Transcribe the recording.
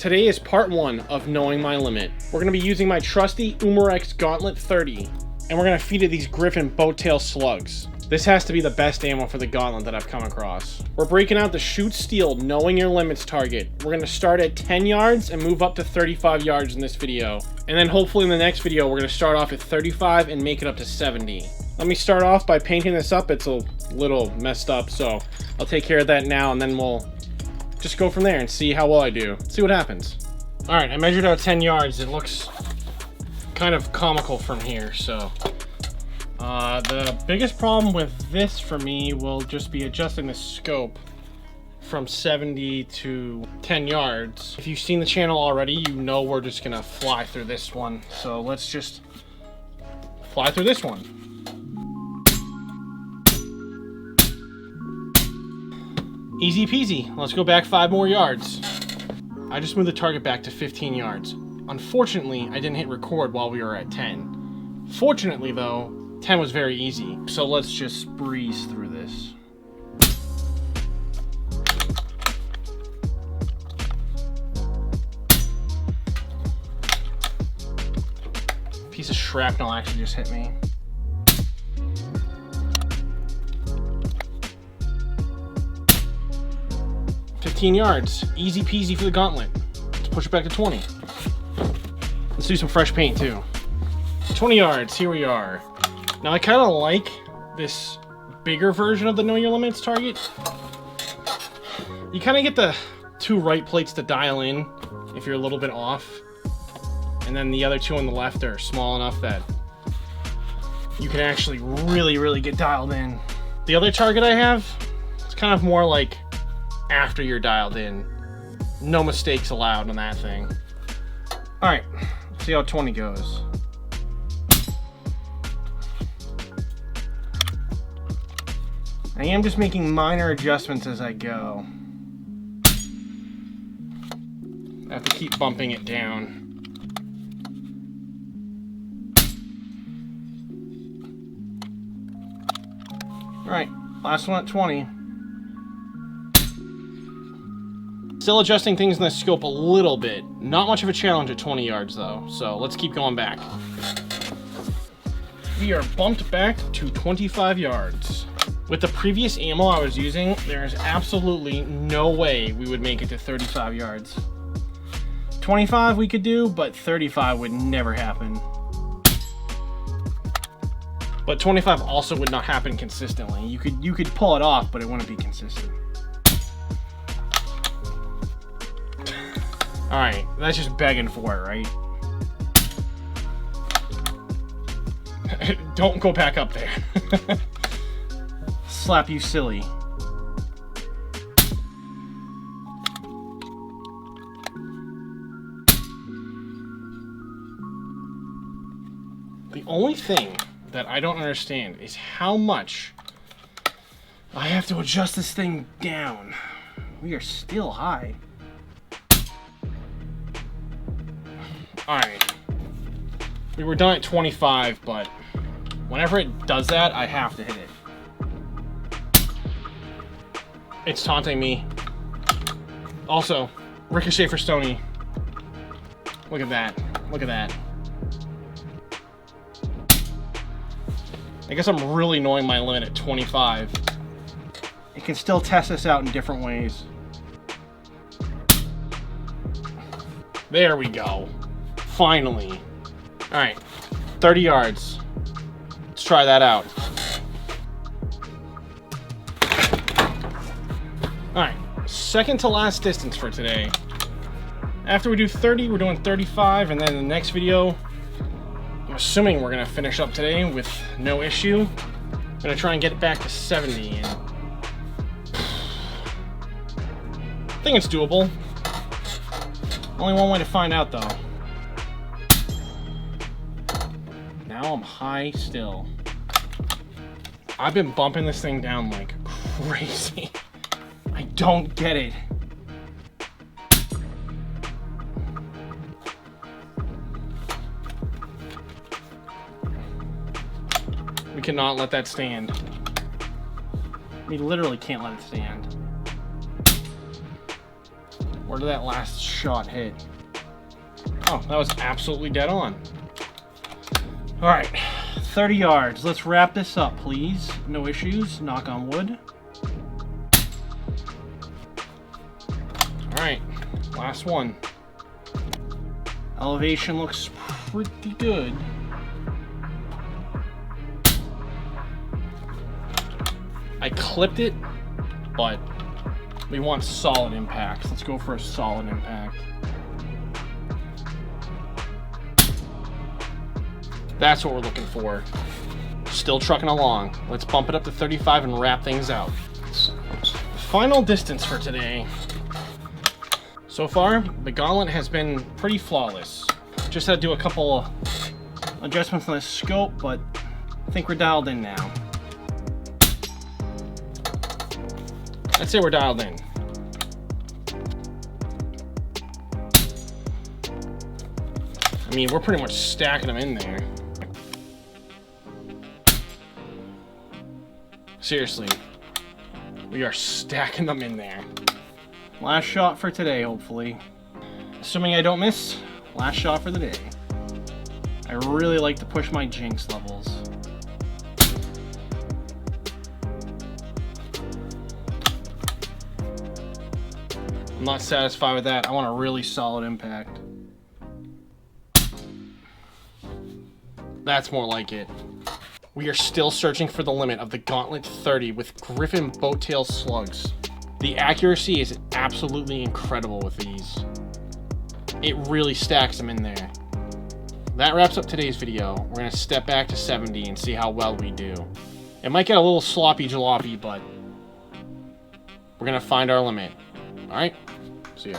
Today is part 1 of knowing my limit. We're going to be using my trusty Umarex Gauntlet 30, and we're going to feed it these Griffin boat tail slugs. This has to be the best ammo for the Gauntlet that I've come across. We're breaking out the shoot steel knowing your limits target. We're going to start at 10 yards and move up to 35 yards in this video. And then hopefully in the next video we're going to start off at 35 and make it up to 70. Let me start off by painting this up. It's a little messed up, so I'll take care of that now, and then we'll just go from there and see how well I do. See what happens. All right, I measured out 10 yards. It looks kind of comical from here, so. The biggest problem with this for me will just be adjusting the scope from 70 to 10 yards. If you've seen the channel already, you know we're just gonna fly through this one. So let's just fly through this one. Easy peasy. Let's go back 5 more yards. I just moved the target back to 15 yards. Unfortunately, I didn't hit record while we were at 10. Fortunately though, 10 was very easy. So let's just breeze through this. Piece of shrapnel actually just hit me. Yards, easy peasy for the Gauntlet. Let's push it back to 20. Let's do some fresh paint too. 20 yards, here we are. Now I kind of like this bigger version of the Know Your Limits target. You kind of get the 2 right plates to dial in if you're a little bit off. And then the other 2 on the left are small enough that you can actually really get dialed in. The other target I have, it's kind of more like after you're dialed in. No mistakes allowed on that thing. Alright, let's see how 20 goes. I am just making minor adjustments as I go. I have to keep bumping it down. Alright, last one at 20. Still adjusting things in the scope a little bit. Not much of a challenge at 20 yards though, so let's keep going back. We are bumped back to 25 yards. With the previous ammo I was using, there is absolutely no way we would make it to 35 yards. 25 we could do, but 35 would never happen. But 25 also would not happen consistently. You could pull it off, but it wouldn't be consistent. Alright, that's just begging for it, right? Don't go back up there. Slap you silly. The only thing that I don't understand is how much I have to adjust this thing down. We are still high. Alright, we were done at 25, but whenever it does that, I have to hit it. It's taunting me. Also, ricochet for Stony. Look at that. Look at that. I guess I'm really knowing my limit at 25. It can still test this out in different ways. There we go. Finally. Alright, 30 yards. Let's try that out. Alright, second to last distance for today. After we do 30, we're doing 35, and then the next video, I'm assuming we're going to finish up today with no issue. I'm going to try and get it back to 70, and I think it's doable. Only one way to find out, though. Now I'm high still. I've been bumping this thing down like crazy. I don't get it. We cannot let that stand. We literally can't let it stand. Where did that last shot hit? Oh, that was absolutely dead on. All right, 30 yards. Let's wrap this up, please. No issues, knock on wood. All right, last one. Elevation looks pretty good. I clipped it, but we want solid impacts. Let's go for a solid impact. That's what we're looking for. Still trucking along. Let's bump it up to 35 and wrap things out. Final distance for today. So far, the gauntlet has been pretty flawless. Just had to do a couple adjustments on the scope, but I think we're dialed in now. I'd say we're dialed in. I mean, we're pretty much stacking them in there. Seriously, we are stacking them in there. Last shot for today, hopefully. Assuming I don't miss, last shot for the day. I really like to push my jinx levels. I'm not satisfied with that. I want a really solid impact. That's more like it. We are still searching for the limit of the Gauntlet 30 with Griffin boat-tail slugs. The accuracy is absolutely incredible with these. It really stacks them in there. That wraps up today's video. We're going to step back to 70 and see how well we do. It might get a little sloppy jalopy, but we're going to find our limit. Alright? See ya.